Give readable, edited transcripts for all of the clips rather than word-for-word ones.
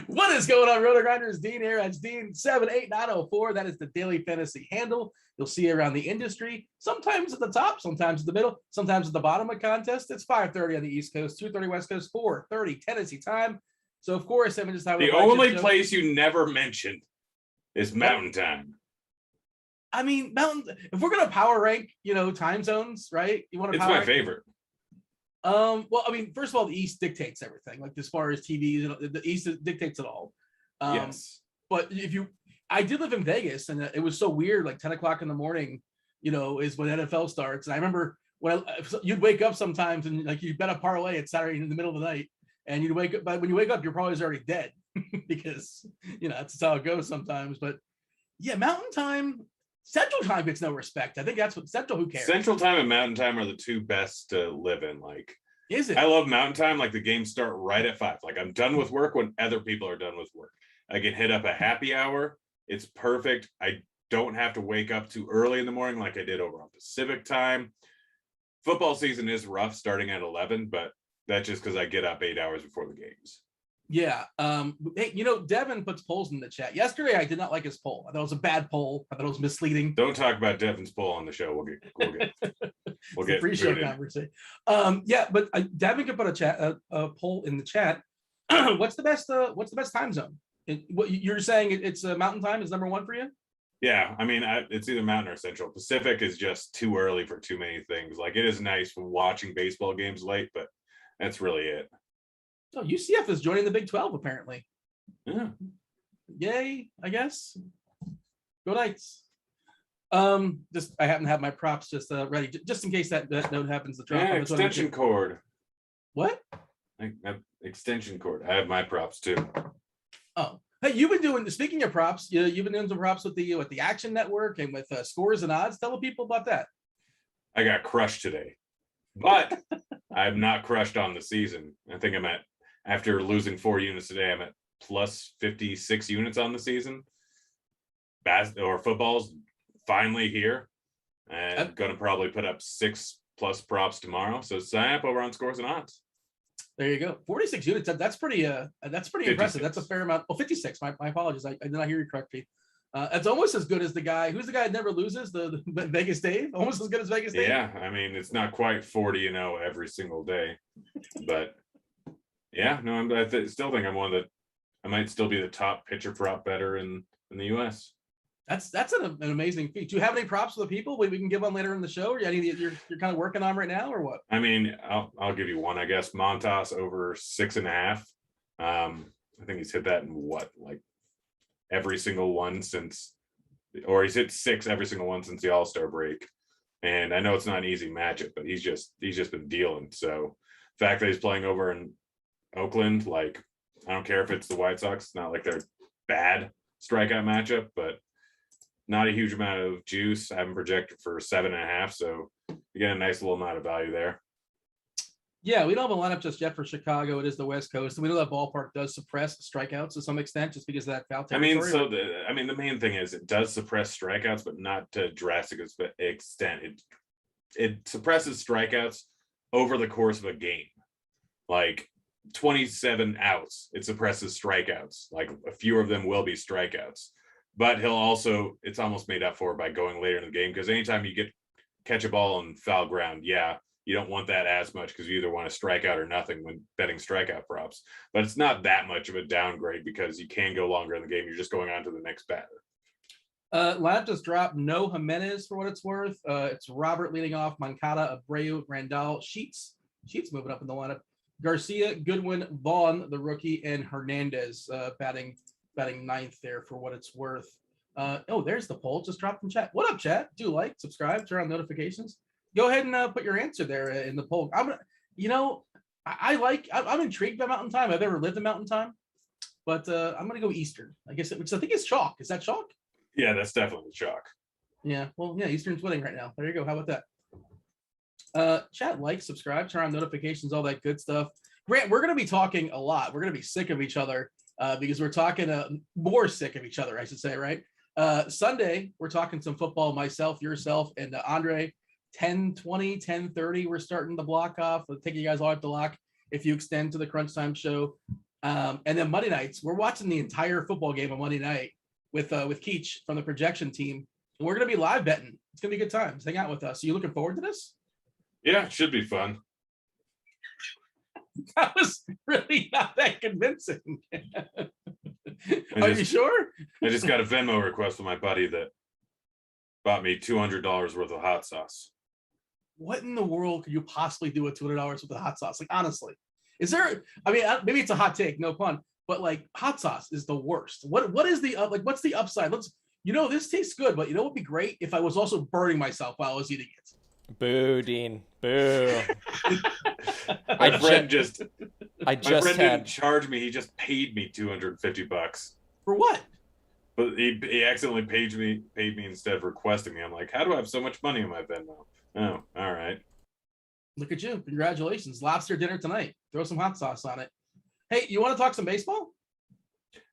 What is going on, Rotogrinders? Dean here. That's Dean 78904. That is the daily fantasy handle. You'll see around the industry, sometimes at the top, sometimes at the middle, sometimes at the bottom of contest. It's 5:30 on the East Coast, 2:30 West Coast, 4:30 Tennessee time. So, of course, I'm just having the only place you never mentioned is Mountain Time. I mean, if we're gonna power rank, time zones, right? You want to? It's my favorite. Well, I mean, first of all, the East dictates everything. Like as far as TV, the East dictates it all. Yes. But I did live in Vegas, and it was so weird. Like 10 o'clock in the morning, is when NFL starts. And I remember you'd wake up sometimes, and like you bet a parlay at Saturday in the middle of the night, and you'd wake up. But when you wake up, you're probably already dead because that's how it goes sometimes. But yeah, Mountain Time. Central Time gets no respect. I think that's what Central. Who cares? Central Time and Mountain Time are the two best to live in. Like, is it? I love Mountain Time. Like the games start right at 5. Like I'm done with work when other people are done with work. I can hit up a happy hour. It's perfect. I don't have to wake up too early in the morning like I did over on Pacific Time. Football season is rough starting at 11, but that's just because I get up 8 hours before the games. Yeah. Hey, Devin puts polls in the chat. Yesterday, I did not like his poll. I thought it was a bad poll. I thought it was misleading. Don't talk about Devin's poll on the show. We'll get pre-show conversation. Yeah, but Devin could put a poll in the chat. What's the best time zone? What you're saying? It's Mountain Time is number one for you? Yeah, I mean, it's either Mountain or Central. Pacific is just too early for too many things. Like it is nice for watching baseball games late, but that's really it. Oh, UCF is joining the Big 12 apparently. Yeah. Yay, I guess. Go Knights. Just I happen to have my props just ready, just in case that note happens to drop. Yeah, extension cord. What? Extension cord. I have my props too. Oh, hey, you've been doing. Speaking of props, you've been doing some props with the Action Network and with Scores and Odds. Tell the people about that. I got crushed today, but I'm not crushed on the season. I think I'm after losing 4 units today, I'm at plus 56 units on the season. Football's finally here, and I'm going to probably put up 6+ props tomorrow. So sign up over on Scores and Odds. There you go. 46 units. That's pretty impressive. That's a fair amount. Oh, 56. My apologies. I did not hear you correctly. It's almost as good as the guy. Who's the guy that never loses? The Vegas Dave? Almost as good as Vegas Dave? Yeah. I mean, it's not quite 40-0 every single day. But yeah, no, I still think I'm one of I might still be the top pitcher prop better in the U.S. That's an amazing feat. Do you have any props for the people we can give on later in the show? Or any that you're kind of working on right now, or what? I mean, I'll give you one, I guess. Montas over 6.5. I think he's hit that in every single one or he's hit 6 every single one since the All-Star break. And I know it's not an easy matchup, but he's just been dealing. So the fact that he's playing over in Oakland, like I don't care if it's the White Sox, it's not like they're bad strikeout matchup, but not a huge amount of juice. I haven't projected for 7.5, so you get a nice little amount of value there. Yeah, we don't have a lineup just yet for Chicago. It is the West Coast, and we know that ballpark does suppress strikeouts to some extent, just because of that foul territory. The main thing is it does suppress strikeouts, but not to drastic extent. It suppresses strikeouts over the course of a game, like 27 outs. It suppresses strikeouts. Like a few of them will be strikeouts. But it's almost made up for by going later in the game, because anytime you catch a ball on foul ground, yeah, you don't want that as much because you either want to strike out or nothing when betting strikeout props. But it's not that much of a downgrade because you can go longer in the game. You're just going on to the next batter. Lineup just dropped. No Jimenez for what it's worth. It's Robert leading off. Moncada, Abreu, Randall, Sheets moving up in the lineup. Garcia, Goodwin, Vaughn, the rookie, and Hernandez batting ninth there for what it's worth. There's the poll. Just dropped in chat. What up, chat? Do like, subscribe, turn on notifications. Go ahead and put your answer there in the poll. I'm intrigued by Mountain Time. I've never lived in Mountain Time, but I'm gonna go Eastern. I guess which I think is chalk. Is that chalk? Yeah, that's definitely chalk. Yeah. Well, yeah, Eastern's winning right now. There you go. How about that? Chat, like, subscribe, turn on notifications, all that good stuff. Grant, we're gonna be talking a lot. We're gonna be sick of each other because we're talking more sick of each other, I should say, right? Sunday, we're talking some football, myself, yourself, and Andre. 10:20, 10:30, we're starting the block off. We'll take you guys all at the lock if you extend to the Crunch Time show. And then Monday nights, we're watching the entire football game on Monday night with Keach from the projection team. And we're going to be live betting. It's going to be good times. Hang out with us. Are you looking forward to this? Yeah, it should be fun. That was really not that convincing. Are you sure? I just got a Venmo request from my buddy that bought me $200 worth of hot sauce. What in the world could you possibly do with $200 worth of hot sauce? Like, honestly, is there, I mean, maybe it's a hot take, no pun, but like hot sauce is the worst. What is the, what's the upside? This tastes good, but you know what would be great if I was also burning myself while I was eating it. Boo, Dean. Boo. My friend didn't charge me. He just paid me $250. For what? But he accidentally paid me instead of requesting me. I'm like, how do I have so much money in my Venmo? Oh, all right. Look at you. Congratulations. Lobster dinner tonight. Throw some hot sauce on it. Hey, you want to talk some baseball?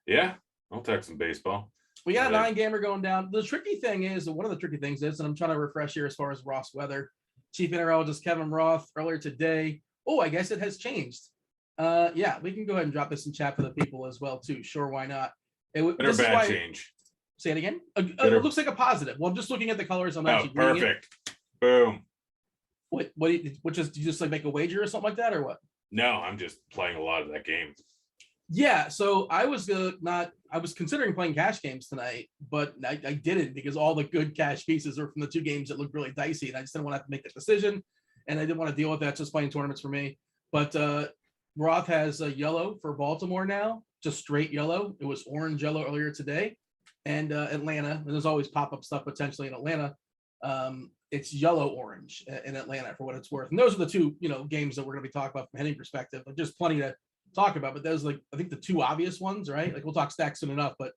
Yeah, I'll talk some baseball. We got a 9-gamer going down. The tricky thing is, one of the tricky things is, and I'm trying to refresh here as far as Ross weather. Chief Meteorologist Kevin Roth earlier today. Oh, I guess it has changed. Yeah, we can go ahead and drop this in chat for the people as well, too. Sure, why not? Change. Say it again. It looks like a positive. Well, I'm just looking at the colors. I'm actually perfect. Boom. Did you just like make a wager or something like that, or what? No, I'm just playing a lot of that game. Yeah, so I was considering playing cash games tonight, but I didn't because all the good cash pieces are from the 2 games that looked really dicey, and I just didn't want to have to make that decision, and I didn't want to deal with that just playing tournaments for me. But Roth has a yellow for Baltimore now, just straight yellow. It was orange yellow earlier today, and Atlanta. And there's always pop-up stuff potentially in Atlanta. It's yellow orange in Atlanta for what it's worth. And those are the 2 games that we're going to be talking about from a hitting perspective. But there's plenty to talk about. But those I think the 2 obvious ones, right? Like we'll talk stacks soon enough, but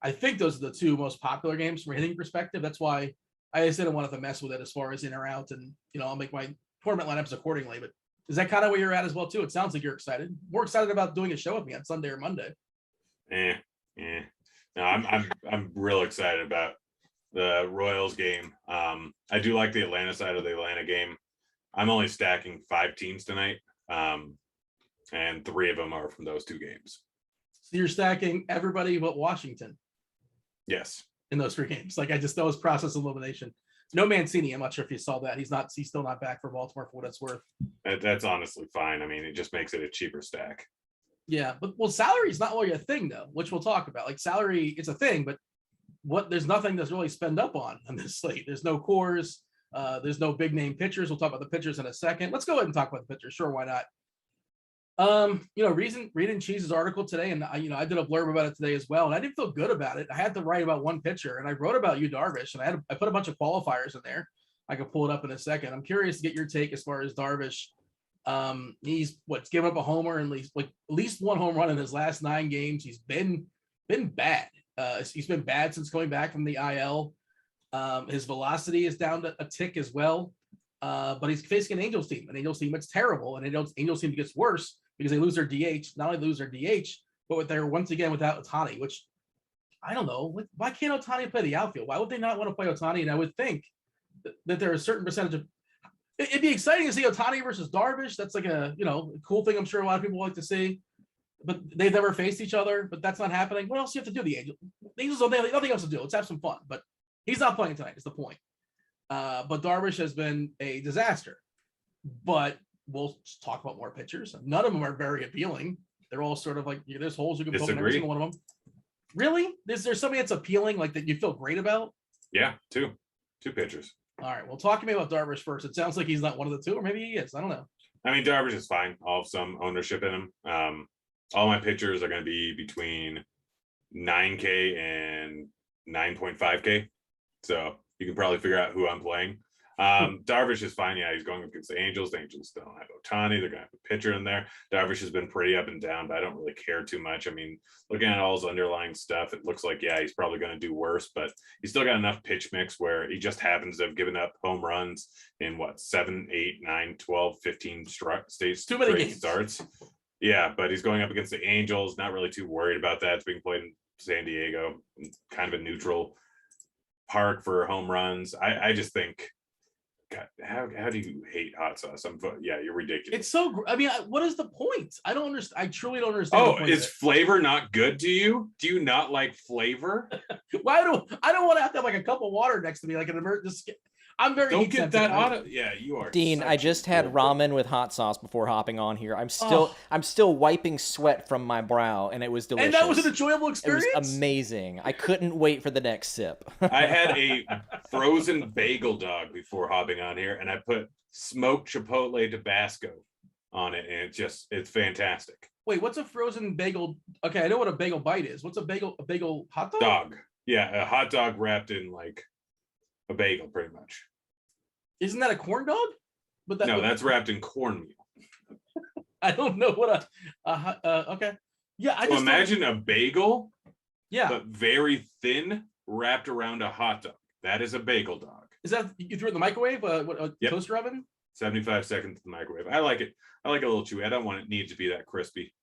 I think those are the 2 most popular games from a hitting perspective. That's why I just didn't want to mess with it as far as in or out, and I'll make my tournament lineups accordingly. But is that kind of where you're at as well too? It sounds like you're excited. More excited about doing a show with me on Sunday or Monday. No, I'm real excited about the Royals game. I do like the Atlanta side of the Atlanta game. I'm only stacking 5 teams tonight, and 3 of them are from those 2 games. So you're stacking everybody but Washington. Yes. In those 3 games. Like that was process elimination. No Mancini. I'm not sure if you saw that. He's still not back for Baltimore for what it's worth. That's honestly fine. I mean, it just makes it a cheaper stack. Yeah, but salary is not really a thing though, which we'll talk about. Like salary, it's a thing, but there's nothing that's really spend up on this slate. There's no cores. There's no big name pitchers. We'll talk about the pitchers in a second. Let's go ahead and talk about the pitchers. Sure, why not? Reading Cheese's article today, and I did a blurb about it today as well, and I didn't feel good about it. I had to write about one pitcher, and I wrote about Yu Darvish, and I put a bunch of qualifiers in there. I could pull it up in a second. I'm curious to get your take as far as Darvish. He's given up a homer and at least 1 home run in his last 9 games. He's been bad. He's been bad since going back from the IL. His velocity is down to a tick as well. But he's facing an Angels team that's terrible, and Angels team gets worse because they lose their DH. Not only lose their DH, but they're once again without Ohtani, which I don't know. Why can't Ohtani play the outfield? Why would they not want to play Ohtani? And I would think that there are a certain percentage of. It'd be exciting to see Ohtani versus Darvish. That's like a cool thing. I'm sure a lot of people like to see. But they've never faced each other. But that's not happening. What else do you have to do? The Angels don't have nothing else to do. Let's have some fun. But he's not playing tonight. Is the point. But Darvish has been a disaster. but we'll talk about more pitchers. None of them are very appealing. They're all sort of like, there's holes you can poke in every single one of them. Really? Is there somebody that's appealing, like that you feel great about? Yeah, two pitchers. All right, well, talk to me about Darvish first. It sounds like he's not one of the two, or maybe he is. I don't know. I mean, Darvish is fine. I'll have some ownership in him. All my pitchers are going to be between 9K and 9.5K. So you can probably figure out who I'm playing. Darvish is fine. Yeah, he's going up against the Angels. The Angels don't have Ohtani. They're going to have a pitcher in there. Darvish has been pretty up and down, but I don't really care too much. I mean, looking at all his underlying stuff, it looks like, yeah, he's probably going to do worse, but he's still got enough pitch mix where he just happens to have given up home runs in 7, 8, 9, 12, 15 states. Too many games. Starts. Yeah, but he's going up against the Angels. Not really too worried about that. It's being played in San Diego, kind of a neutral park for home runs. I just think, God, how do you hate hot sauce? Yeah, you're ridiculous. It's so. I mean, what is the point? I don't understand. I truly don't understand. Oh, is flavor not good to you? Do you not like flavor? Why I don't want to have like a cup of water next to me, like an emergency. I'm very. Don't get that out of. Yeah, you are. Dean, I just had ramen with hot sauce before hopping on here. I'm still wiping sweat from my brow, and it was delicious. And that was an enjoyable experience. It was amazing. I couldn't wait for the next sip. I had a frozen bagel dog before hopping on here, and I put smoked chipotle Tabasco on it, and it's fantastic. Wait, what's a frozen bagel? Okay, I know what a bagel bite is. What's a bagel hot dog? Dog. Yeah, a hot dog wrapped in like a bagel, pretty much. Isn't that a corn dog? But no, that's wrapped in cornmeal. I don't know what okay. Yeah, I just imagine a bagel. Yeah, but very thin, wrapped around a hot dog. That is a bagel dog. Is that you threw it in the microwave? Yep. Toaster oven? 75 seconds in the microwave. I like it. I like it a little chewy. I don't want it need to be that crispy.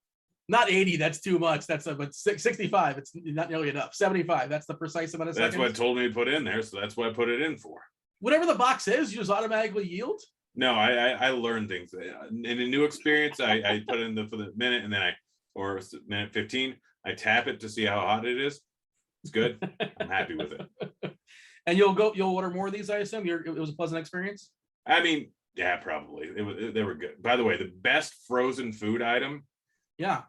Not 80. That's too much. That's but 65. It's not nearly enough. 75. That's the precise amount of seconds. That's what told me to put in there, so that's what I put it in for. Whatever the box says, you just automatically yield. No, I learned things in a new experience. I put in for the minute, and then or minute 15. I tap it to see how hot it is. It's good. I'm happy with it. And you'll order more of these, I assume. It was a pleasant experience. I mean, yeah, probably. They were good. By the way, the best frozen food item. Yeah.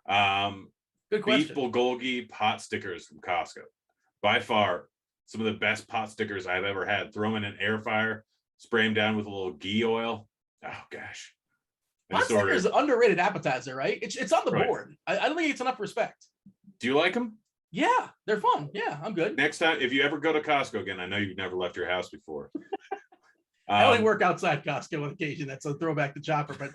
Good Beef question. bulgogi pot stickers from Costco. By far, some of the best pot stickers I've ever had. Throw them in an air fryer, spray them down with a little ghee oil. Oh gosh. Pot sticker is an underrated appetizer, right? It's on the board. I don't think it's enough respect. Do you like them? Yeah, they're fun. Yeah, I'm good. Next time, if you ever go to Costco again, I know you've never left your house before. I only work outside Costco on occasion. That's a throwback to Chopper, but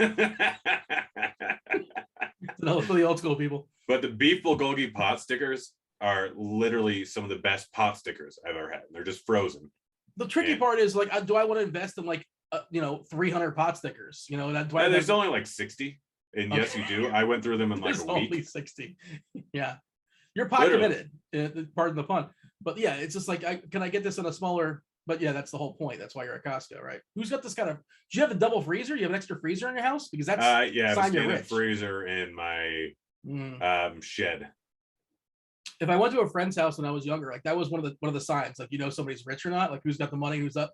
for the old school people. But the beef bulgogi pot stickers are literally some of the best pot stickers I've ever had. They're just frozen. The tricky part is like, do I want to invest in like 300 pot stickers? There's only like 60, and okay. Yes, you do. I went through them in like a week. Only 60. Yeah, you're pot committed. Pardon the pun, but yeah, it's just like, can I get this in a smaller? But yeah, that's the whole point. That's why you're at Costco, right? Who's got this kind of? Do you have a double freezer? You have an extra freezer in your house? Because that's yeah, I have a freezer in my shed. If I went to a friend's house when I was younger, like that was one of the signs, like somebody's rich or not, like who's got the money, who's up.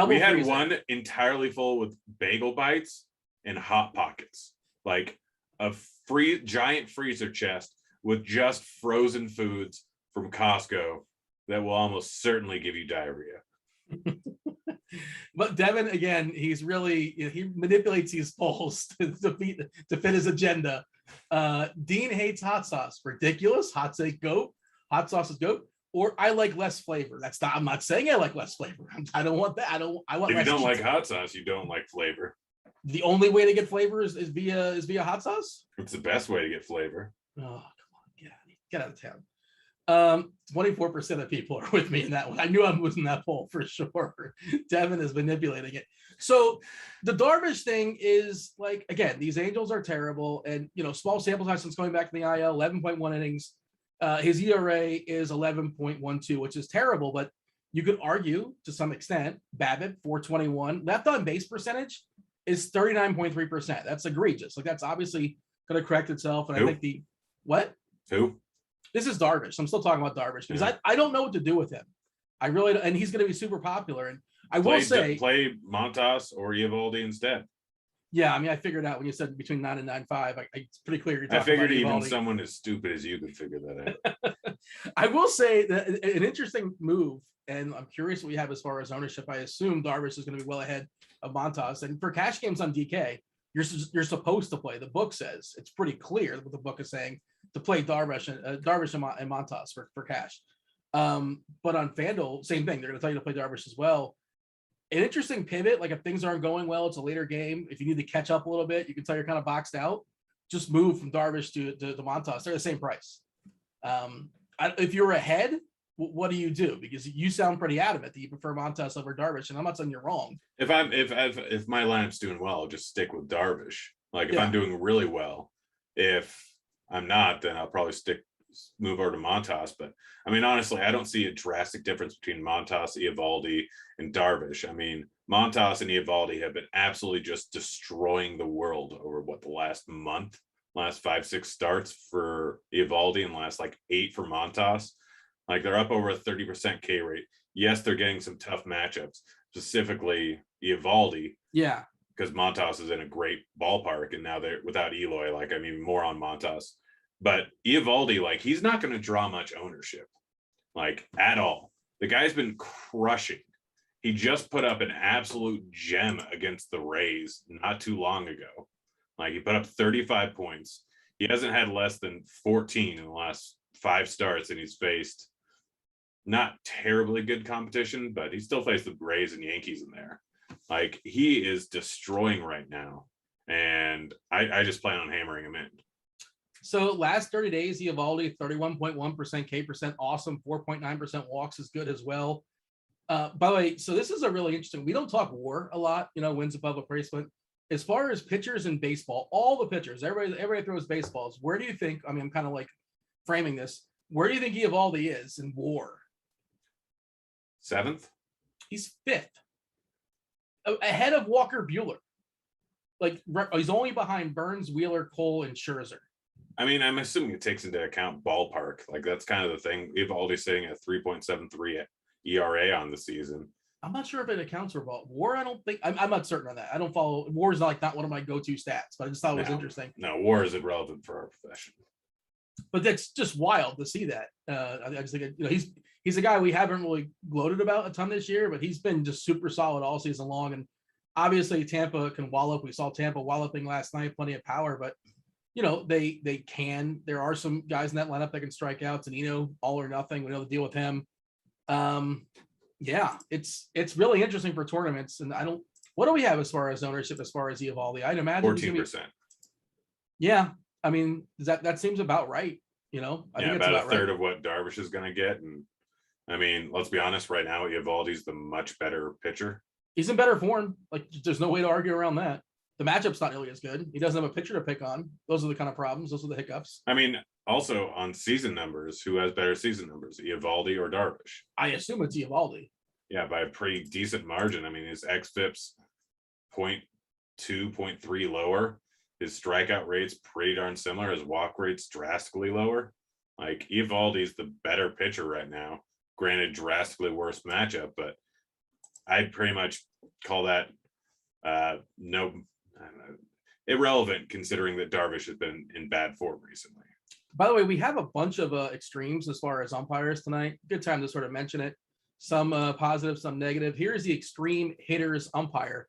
We had freezer. One entirely full with bagel bites and hot pockets, like a giant freezer chest with just frozen foods from Costco that will almost certainly give you diarrhea. But Devin, again, he's really he manipulates these polls to fit his agenda. Dean hates hot sauce. Ridiculous. Hot take goat. Hot sauce is goat. Or I like less flavor. I'm not saying I like less flavor. I don't want that. I want. If you don't like hot sauce, you don't like flavor. The only way to get flavor is via hot sauce. It's the best way to get flavor. Oh, come on, get out of town. 24% of people are with me in that one. I knew I was in that poll for sure. Devin is manipulating it. So the Darvish thing is like, again, these Angels are terrible, and small sample size since going back to the IL, 11.1 innings. His ERA is 11.12, which is terrible, but you could argue to some extent BABIP 421, left on base percentage is 39.3%. That's egregious. Like that's obviously going to correct itself. And I think Who? This is Darvish. I'm still talking about Darvish because I don't know what to do with him. I really don't, and he's going to be super popular. And I will say, play Montas or Eovaldi instead. Yeah, I mean, I figured out when you said between 9 and 9.5, it's pretty clear you're talking I figured about even Eovaldi. someone as stupid as you could figure that out. I will say that an interesting move, and I'm curious what we have as far as ownership. I assume Darvish is going to be well ahead of Montas, and for cash games on DK, you're supposed to play. The book says it's pretty clear what the book is saying to play Darvish and Montas for cash. But on FanDuel, same thing. They're going to tell you to play Darvish as well. An interesting pivot, like if things aren't going well, it's a later game. If you need to catch up a little bit, you can tell you're kind of boxed out. Just move from Darvish to Montas. They're the same price. If you're ahead, what do you do? Because you sound pretty adamant that you prefer Montas over Darvish, and I'm not saying you're wrong. If my lineup's doing well, I'll just stick with Darvish. Like if Yeah. I'm doing really well, if I'm not, then I'll probably move over to Montas. But I mean, honestly, I don't see a drastic difference between Montas, Eovaldi, and Darvish. I mean, Montas and Eovaldi have been absolutely just destroying the world over the last month, last 5-6 starts for Eovaldi, and last like 8 for Montas. Like they're up over a 30% K rate. Yes, they're getting some tough matchups, specifically Eovaldi. Yeah. Because Montas is in a great ballpark, and now they're without Eloy. Like, I mean, more on Montas. But Eovaldi, like, he's not going to draw much ownership, like, at all. The guy's been crushing. He just put up an absolute gem against the Rays not too long ago. Like, he put up 35 points. He hasn't had less than 14 in the last 5 starts, and he's faced not terribly good competition, but he still faced the Rays and Yankees in there. Like, he is destroying right now, and I just plan on hammering him in. So last 30 days, Eovaldi 31.1% K percent, awesome. 4.9% walks is good as well. By the way, so this is a really interesting. We don't talk WAR a lot, wins above replacement. As far as pitchers in baseball, all the pitchers, everybody throws baseballs. Where do you think? I mean, I'm kind of like framing this. Where do you think Eovaldi is in WAR? 7th? He's 5th, ahead of Walker Buehler. Like he's only behind Burns, Wheeler, Cole, and Scherzer. I mean, I'm assuming it takes into account ballpark. Like that's kind of the thing. Eovaldi's sitting at 3.73 ERA on the season. I'm not sure if it accounts for WAR. I don't think I'm not certain on that. I don't follow WAR. Is not one of my go-to stats, but I just thought it was interesting. No, WAR is irrelevant for our profession. But that's just wild to see that. I just think he's a guy we haven't really gloated about a ton this year, but he's been just super solid all season long. And obviously Tampa can wallop. We saw Tampa walloping last night, plenty of power, but they can. There are some guys in that lineup that can strike out. Zunino, all or nothing. We know the deal with him. Yeah, it's really interesting for tournaments. And what do we have as far as ownership, as far as Eovaldi? I'd imagine 14%. Yeah. I mean, that seems about right. I think it's about a third right. of what Darvish is going to get. And I mean, let's be honest, right now, Eovaldi's the much better pitcher. He's in better form. Like, there's no way to argue around that. The matchup's not nearly as good. He doesn't have a pitcher to pick on. Those are the kind of problems. Those are the hiccups. I mean, also on season numbers, who has better season numbers, Eovaldi or Darvish? I assume it's Eovaldi. Yeah, by a pretty decent margin. I mean, his xFIP's 0.2, 0.3 lower. His strikeout rate's pretty darn similar. His walk rate's drastically lower. Like, Eovaldi's the better pitcher right now. Granted, drastically worse matchup, but I'd pretty much call that irrelevant, considering that Darvish has been in bad form recently. By the way, we have a bunch of extremes as far as umpires tonight. Good time to sort of mention it. Some positive, some negative. Here's the extreme hitters umpire.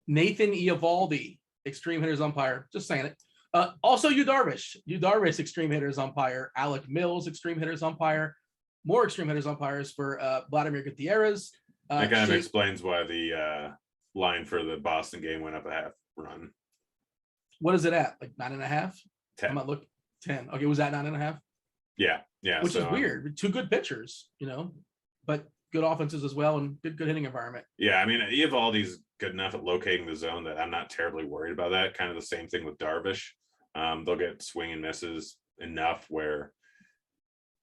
Nathan Eovaldi, extreme hitters umpire. Just saying it. Also, Yu Darvish, extreme hitters umpire. Alec Mills, extreme hitters umpire. More extreme hitters umpires for Vladimir Gutierrez. That kind of explains why the line for the Boston game went up a half run. What is it at? Like 9.5? 10. I'm not looking. 10. Okay, was that 9.5? Yeah. Which is weird. Two good pitchers, but good offenses as well, and good hitting environment. Yeah, I mean, Eovaldi's good enough at locating the zone that I'm not terribly worried about that. Kind of the same thing with Darvish. They'll get swing and misses enough where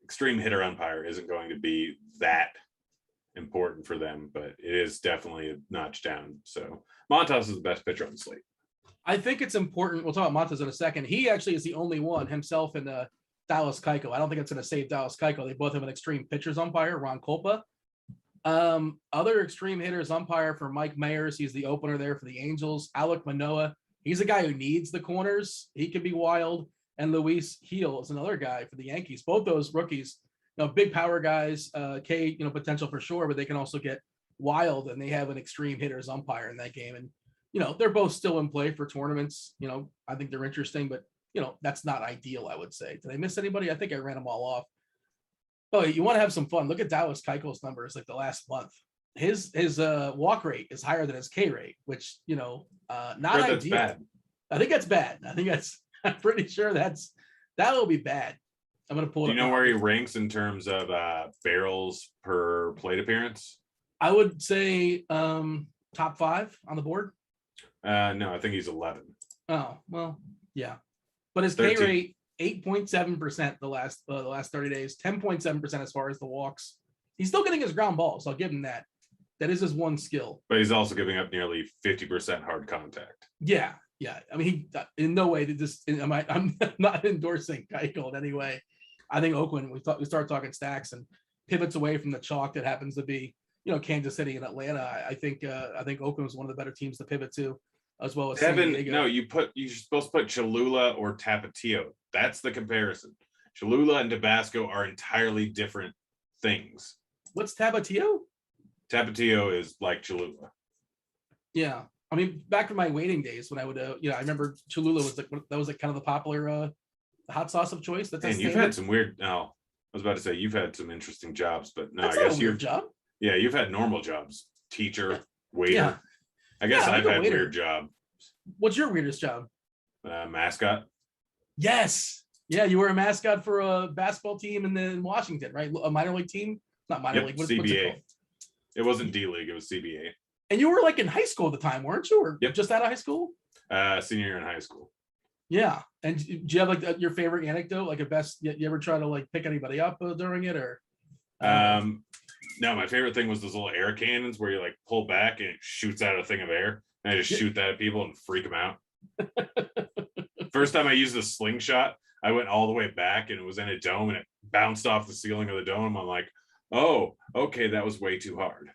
extreme hitter umpire isn't going to be that important for them, but it is definitely a notch down. So Montas is the best pitcher on the slate. I think it's important. We'll talk about Montas in a second. He actually is the only one, himself and Dallas Keuchel. I don't think it's going to save Dallas Keuchel. They both have an extreme pitchers umpire, Ron Kolpa. Other extreme hitters umpire for Mike Mayers. He's the opener there for the Angels. Alek Manoah, He's a guy who needs the corners. He can be wild. And Luis Heel is another guy for the Yankees. Both those rookies, big power guys, K, potential for sure, but they can also get wild, and they have an extreme hitters umpire in that game. And, they're both still in play for tournaments. I think they're interesting, but, that's not ideal, I would say. Did I miss anybody? I think I ran them all off. Oh, you want to have some fun. Look at Dallas Keuchel's numbers like the last month. His walk rate is higher than his K rate, which, not ideal. Bad. I think that's bad. I'm pretty sure that'll be bad. I'm going to pull it. Do you know where he ranks in terms of barrels per plate appearance? I would say top 5 on the board. No, I think he's 11. Oh, well, yeah. But his 13. K rate, 8.7% the last 30 days, 10.7% as far as the walks. He's still getting his ground balls. So I'll give him that. That is his one skill. But he's also giving up nearly 50% hard contact. Yeah. Yeah. I mean, he in no way did this. I'm not endorsing Keuchel in any way. I think Oakland, we start talking stacks and pivots away from the chalk that happens to be, Kansas City and Atlanta. I think Oakland was one of the better teams to pivot to, as well as San Diego. No, you're supposed to put Cholula or Tapatio. That's the comparison. Cholula and Tabasco are entirely different things. What's Tapatio? Tapatio is like Cholula. Yeah. I mean, back in my waiting days when I would, I remember Cholula was like kind of the popular hot sauce of choice. And you've had some weird. No, I was about to say you've had some interesting jobs, but no, That's I guess not a weird job. Yeah, you've had normal jobs, teacher, waiter. Yeah. I guess Yeah, I've I'm a had waiter. weird job. What's your weirdest job? Mascot. Yes. Yeah, you were a mascot for a basketball team in Washington, right? A minor league team? Not minor league. What's it CBA. called? It wasn't D League, it was CBA. And you were like in high school at the time, weren't you? Or Yep. just out of high school? Senior year in high school. Yeah. And do you have like your favorite anecdote, like a best? You ever try to like pick anybody up during it, or? No, my favorite thing was those little air cannons where you like pull back and it shoots out a thing of air. And I just shoot that at people and freak them out. First time I used the slingshot, I went all the way back and it was in a dome and it bounced off the ceiling of the dome. I'm like, oh, okay, that was way too hard.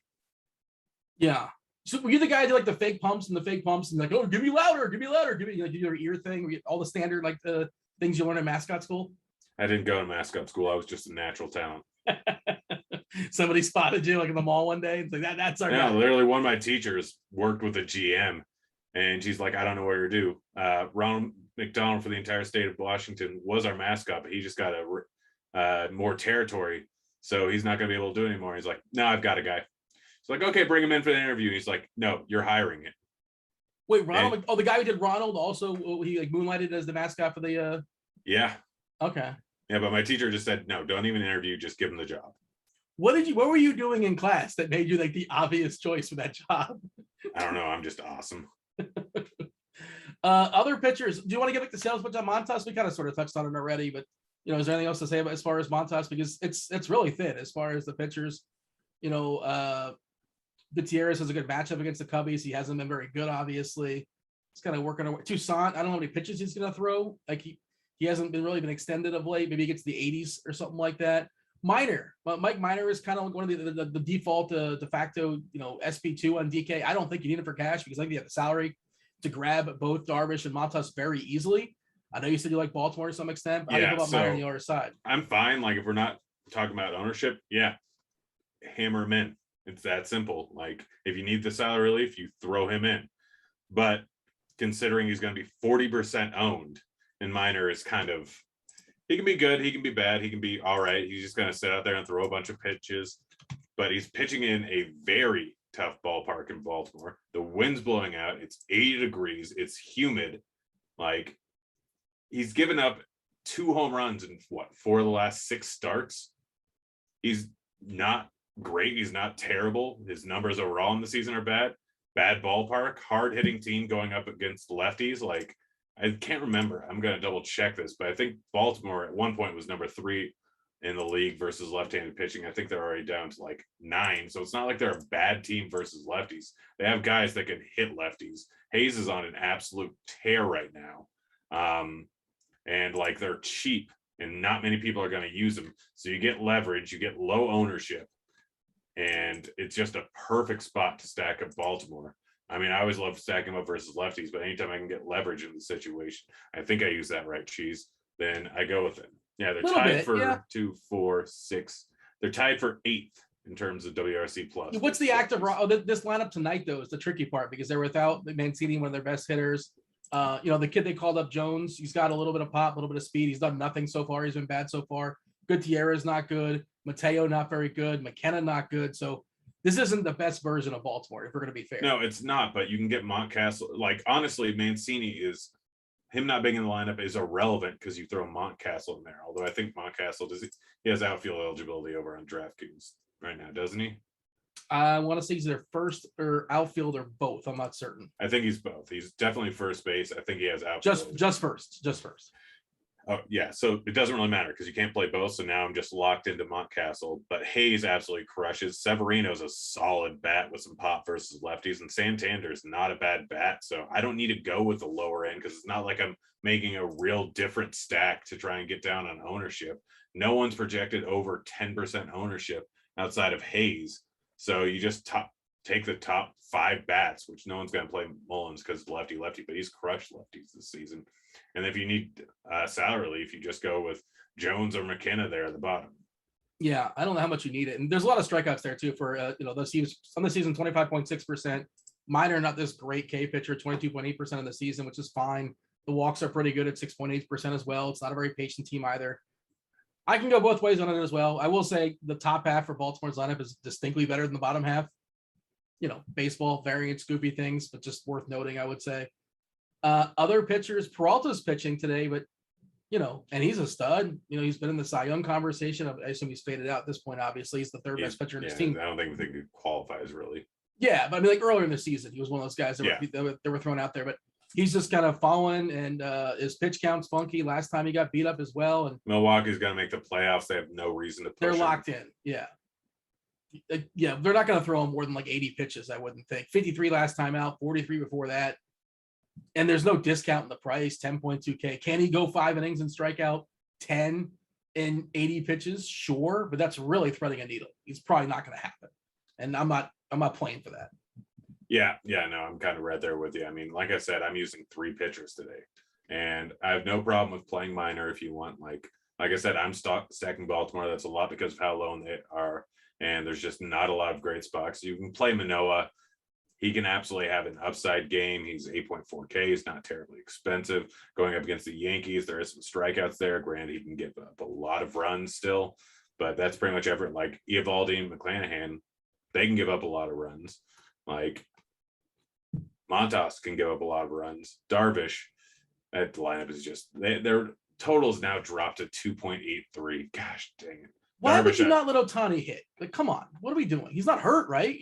Yeah. So were you the guy who did like the fake pumps and like, oh, give me louder, give me like your ear thing, all the standard like the things you learn in mascot school? I didn't go to mascot school. I was just a natural talent. Somebody spotted you like in the mall one day. It's like that's our guy. Literally one of my teachers worked with a GM and she's like, I don't know what to do. Ronald McDonald for the entire state of Washington was our mascot, but he just got more territory. So he's not going to be able to do it anymore. He's like, no, I've got a guy. It's like, okay, bring him in for the interview. He's like, no, you're hiring it. Wait, Ronald? The guy who did Ronald also, he like moonlighted as the mascot for the. Yeah. Okay. Yeah, but my teacher just said, no, don't even interview. Just give him the job. What were you doing in class that made you like the obvious choice for that job? I don't know. I'm just awesome. Other pitchers. Do you want to give like the sales pitch on Montas? We kind of sort of touched on it already, but is there anything else to say about as far as Montas? Because it's really thin as far as the pitchers. Gutierrez has a good matchup against the Cubbies. He hasn't been very good, obviously. He's kind of working over Toussaint. I don't know how many pitches he's going to throw. Like he hasn't really been extended of late. Maybe he gets the 80s or something like that. Minor, but Mike Minor is kind of like one of the default de facto, SP2 on DK. I don't think you need him for cash because I think you have the salary to grab both Darvish and Montas very easily. I know you said you like Baltimore to some extent. But Yeah, I think about Minor on the other side. I'm fine. Like if we're not talking about ownership, hammer him in. It's that simple. Like if you need the salary relief, you throw him in. But considering he's going to be 40% owned, and Minor is kind of, he can be good, he can be bad, he can be all right. He's just going to sit out there and throw a bunch of pitches. But he's pitching in a very tough ballpark in Baltimore. The wind's blowing out. It's 80 degrees. It's humid. Like he's given up 2 home runs in 4 of the last 6 starts. He's not great. He's not terrible. His numbers overall in the season are bad. Bad ballpark, hard hitting team going up against lefties. Like I can't remember. I'm going to double check this, but I think Baltimore at one point was number 3 in the league versus left-handed pitching. I think they're already down to like 9. So it's not like they're a bad team versus lefties. They have guys that can hit lefties. Hayes is on an absolute tear right now. And like they're cheap and not many people are going to use them. So you get leverage, you get low ownership. And it's just a perfect spot to stack up Baltimore. I mean, I always love stacking them up versus lefties, but anytime I can get leverage in the situation, I think I use that right, Cheese, then I go with it. Yeah, they're Little tied bit, for yeah. 2, 4, 6. They're tied for 8th in terms of WRC plus. What's the versus active? lefties. Oh, this lineup tonight though is the tricky part because they're without Mancini, one of their best hitters. The kid they called up, Jones, he's got a little bit of pop, a little bit of speed. He's done nothing so far. He's been bad so far. Gutierrez not good. Mateo not very good. McKenna not good. So this isn't the best version of Baltimore, if we're going to be fair. No, it's not, but you can get Montcastle. Like, honestly, Mancini is him not being in the lineup is irrelevant because you throw Montcastle in there. Although I think Montcastle he has outfield eligibility over on DraftKings right now, doesn't he? I want to say he's their first or outfield or both. I'm not certain. I think he's both. He's definitely first base. I think he has outfield. Just first. Oh, yeah. So it doesn't really matter because you can't play both. So now I'm just locked into Montcastle. But Hayes absolutely crushes. Severino's a solid bat with some pop versus lefties. And Santander's not a bad bat. So I don't need to go with the lower end because it's not like I'm making a real different stack to try and get down on ownership. No one's projected over 10% ownership outside of Hayes. So you just take the top 5 bats, which no one's going to play Mullins because lefty, but he's crushed lefties this season. And if you need salary relief, you just go with Jones or McKenna there at the bottom. Yeah, I don't know how much you need it. And there's a lot of strikeouts there too for, the season, on the season, 25.6%. Minor, not this great K pitcher, 22.8% of the season, which is fine. The walks are pretty good at 6.8% as well. It's not a very patient team either. I can go both ways on it as well. I will say the top half for Baltimore's lineup is distinctly better than the bottom half. Baseball variant Scoopy things, but just worth noting, I would say. Other pitchers, Peralta's pitching today, but and he's a stud. He's been in the Cy Young conversation. I assume he's faded out at this point. Obviously, he's the third best pitcher in his team. I don't think he qualifies really. Yeah, but I mean, like earlier in the season, he was one of those guys that were thrown out there. But he's just kind of fallen, and his pitch count's funky. Last time he got beat up as well. And Milwaukee's going to make the playoffs. They have no reason to push they're him. locked in. Yeah. Yeah, they're not going to throw him more than like 80 pitches, I wouldn't think. 53 last time out, 43 before that. And there's no discount in the price, 10.2K. Can he go 5 innings and strike out 10 in 80 pitches? Sure, but that's really threading a needle. He's probably not going to happen. And I'm not playing for that. Yeah, no, I'm kind of right there with you. I mean, like I said, I'm using 3 pitchers today. And I have no problem with playing minor if you want. Like I said, I'm stacking Baltimore. That's a lot because of how low they are. And there's just not a lot of great spots. You can play Manoah. He can absolutely have an upside game. He's 8.4K. He's not terribly expensive. Going up against the Yankees, there is some strikeouts there. Granted, he can give up a lot of runs still, but that's pretty much everything. Like Eovaldi and McClanahan, they can give up a lot of runs. Like Montas can give up a lot of runs. Darvish, that lineup is just their totals now dropped to 2.83. Gosh dang it. Why would you not let Ohtani hit? Like, come on, what are we doing? He's not hurt, right?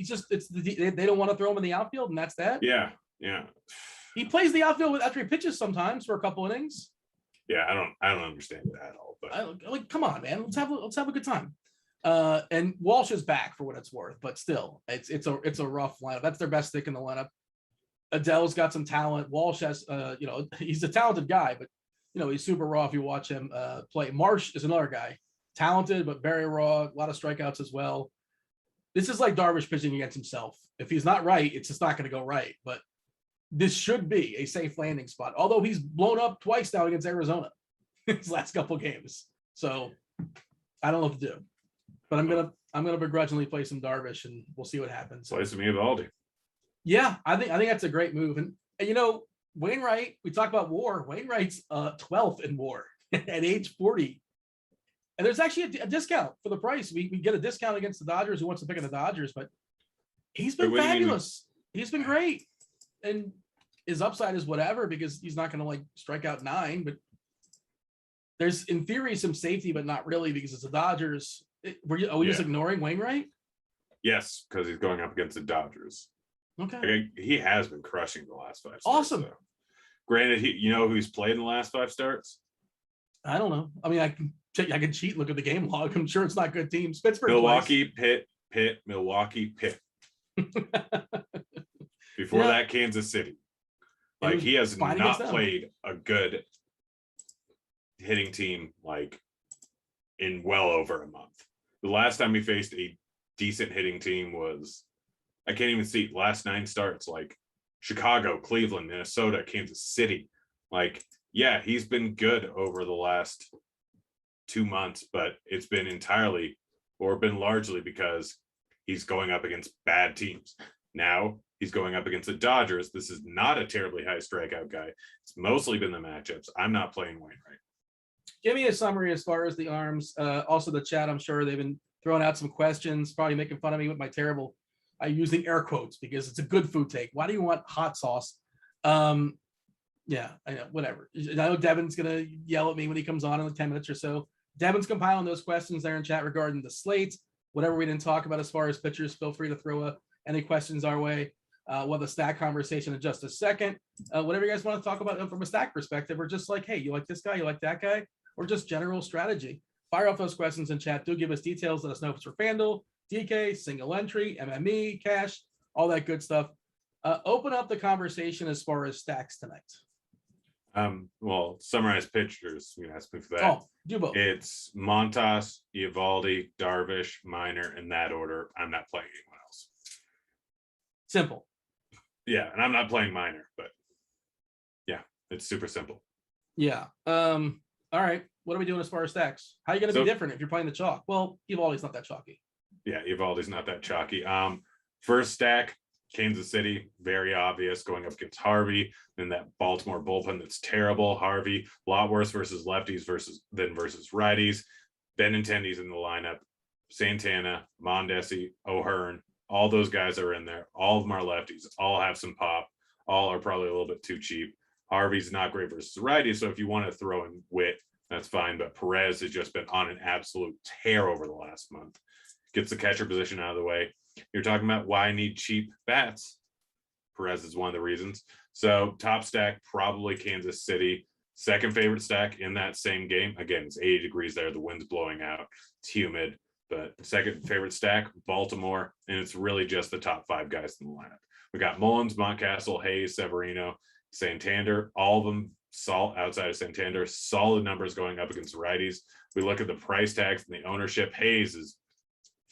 They don't want to throw him in the outfield, and that's that. Yeah. He plays the outfield after he pitches sometimes for a couple innings. Yeah, I don't understand it at all. But come on, man, let's have a good time. And Walsh is back for what it's worth, but still, it's a rough lineup. That's their best stick in the lineup. Adele's got some talent. Walsh has, he's a talented guy, but he's super raw if you watch him play. Marsh is another guy. Talented, but very raw, a lot of strikeouts as well. This is like Darvish pitching against himself. If he's not right, it's just not going to go right. But this should be a safe landing spot. Although he's blown up twice now against Arizona his last couple games. So I don't know what to do. But I'm gonna begrudgingly play some Darvish and we'll see what happens. Play some Eovaldi. Yeah, I think that's a great move. And Wainwright, we talk about WAR. Wainwright's 12th in WAR at age 40. And there's actually a discount for the price. We get a discount against the Dodgers who wants to pick in the Dodgers, but he's been fabulous. He's been great. And his upside is whatever because he's not going to strike out 9, but there's in theory some safety, but not really because it's the Dodgers. Are we just ignoring Wainwright? Yes, because he's going up against the Dodgers. Okay. He has been crushing the last 5 starts. Awesome. Though. Granted, who's played in the last 5 starts? I don't know. I mean, I can cheat, look at the game log. I'm sure it's not good teams. Pittsburgh, Milwaukee, Pitt, Milwaukee, Pitt. Before that, Kansas City. He has not played a good hitting team in well over a month. The last time he faced a decent hitting team was, I can't even see, last 9 starts, Chicago, Cleveland, Minnesota, Kansas City. Like, yeah, he's been good over the last 2 months, but it's been entirely or been largely because he's going up against bad teams. Now he's going up against the Dodgers. This is not a terribly high strikeout guy. It's mostly been the matchups. I'm not playing Wainwright. Give me a summary as far as the arms. Also, the chat, I'm sure they've been throwing out some questions, probably making fun of me with my terrible using air quotes because it's a good food take. Why do you want hot sauce? Yeah, I know, whatever. I know Devin's going to yell at me when he comes on in like 10 minutes or so. Devin's compiling those questions there in chat regarding the slate. Whatever we didn't talk about as far as pitchers, feel free to throw any questions our way. We'll have a stack conversation in just a second. Whatever you guys want to talk about from a stack perspective, or just like, hey, you like this guy, you like that guy, or just general strategy. Fire off those questions in chat. Do give us details. Let us know if it's for FanDuel, DK, single entry, MME, cash, all that good stuff. Open up the conversation as far as stacks tonight. Well, summarize pitchers. You can ask me for that. Oh, do both. It's Montas, Eovaldi, Darvish, Minor in that order. I'm not playing anyone else. Simple. Yeah, and I'm not playing Minor, but yeah, it's super simple. Yeah. All right. What are we doing as far as stacks? How are you going to be different if you're playing the chalk? Well, Eovaldi's not that chalky. Yeah, Eovaldi's not that chalky. First stack, Kansas City, very obvious, going up against Harvey. Then that Baltimore bullpen that's terrible. Harvey, a lot worse versus lefties versus righties. Benintendi's in the lineup. Santana, Mondesi, O'Hearn, all those guys are in there. All of them are lefties. All have some pop. All are probably a little bit too cheap. Harvey's not great versus righties, so if you want to throw in Witt, that's fine. But Perez has just been on an absolute tear over the last month. Gets the catcher position out of the way. You're talking about why I need cheap bats. Perez is one of the reasons. So top stack, probably Kansas City. Second favorite stack in that same game. Again, it's 80 degrees there. The wind's blowing out. It's humid. But second favorite stack, Baltimore. And it's really just the top 5 guys in the lineup. We got Mullins, Mountcastle, Hayes, Severino, Santander. All of them outside of Santander. Solid numbers going up against the righties. We look at the price tags and the ownership. Hayes is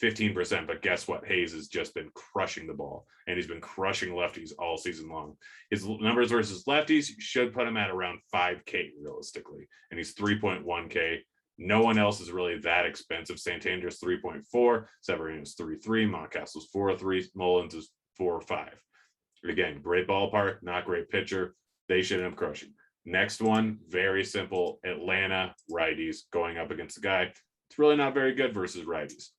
15%, but guess what? Hayes has just been crushing the ball, and he's been crushing lefties all season long. His numbers versus lefties should put him at around 5K realistically, and he's 3.1K. No one else is really that expensive. Santander's 3.4, Severino's 3.3, Mountcastle's 4.3, Mullins is 4.5. Again, great ballpark, not great pitcher. They should end up crushing. Next one, very simple. Atlanta righties going up against the guy. It's really not very good versus righties.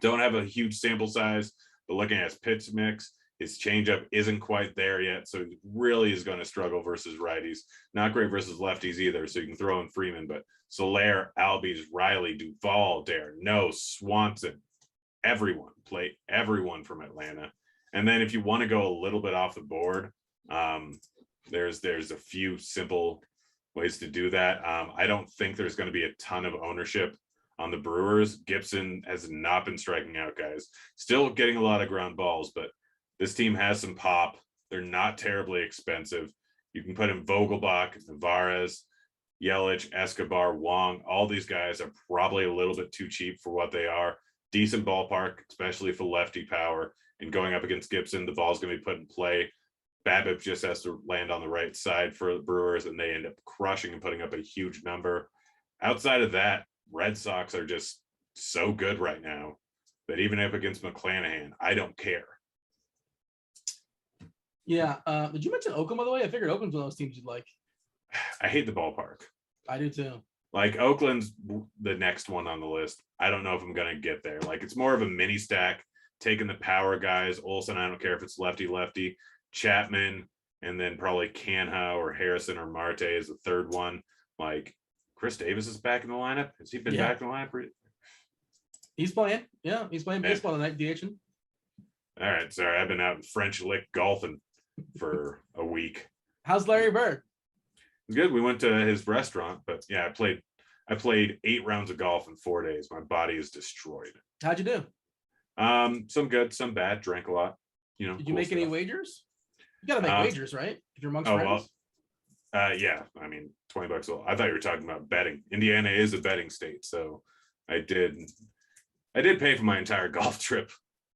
Don't have a huge sample size, but looking at his pitch mix, his changeup isn't quite there yet. So he really is going to struggle versus righties. Not great versus lefties either. So you can throw in Freeman, but Soler, Albies, Riley, Duvall, D'Arnaud, Swanson, everyone from Atlanta. And then if you want to go a little bit off the board, there's a few simple ways to do that. I don't think there's going to be a ton of ownership on the Brewers. Gibson has not been striking out, guys. Still getting a lot of ground balls, but this team has some pop. They're not terribly expensive. You can put in Vogelbach, Navarez, Yelich, Escobar, Wong. All these guys are probably a little bit too cheap for what they are. Decent ballpark, especially for lefty power. And going up against Gibson, the ball's going to be put in play. BABIP just has to land on the right side for the Brewers, and they end up crushing and putting up a huge number. Outside of that, Red Sox are just so good right now that even up against McClanahan, I don't care. Yeah. Did you mention Oakland, by the way? I figured Oakland's one of those teams you'd like. I hate the ballpark. I do too. Like, Oakland's the next one on the list. I don't know if I'm going to get there. Like, it's more of a mini stack, taking the power guys. Olsen, I don't care if it's lefty, Chapman, and then probably Canha or Harrison or Marte is the third one. Like, Chris Davis is back in the lineup. Has he been back in the lineup? He's playing. Yeah, he's playing baseball tonight, DHing. All right, sorry. I've been out in French Lick golfing for a week. How's Larry Bird? It's good. We went to his restaurant, but yeah, I played 8 rounds of golf in 4 days. My body is destroyed. How'd you do? Some good, some bad. Drank a lot. You know. Did you make any wagers? You gotta make wagers, right? If you're amongst friends. Well, yeah. I mean, $20. I thought you were talking about betting. Indiana is a betting state, so I did pay for my entire golf trip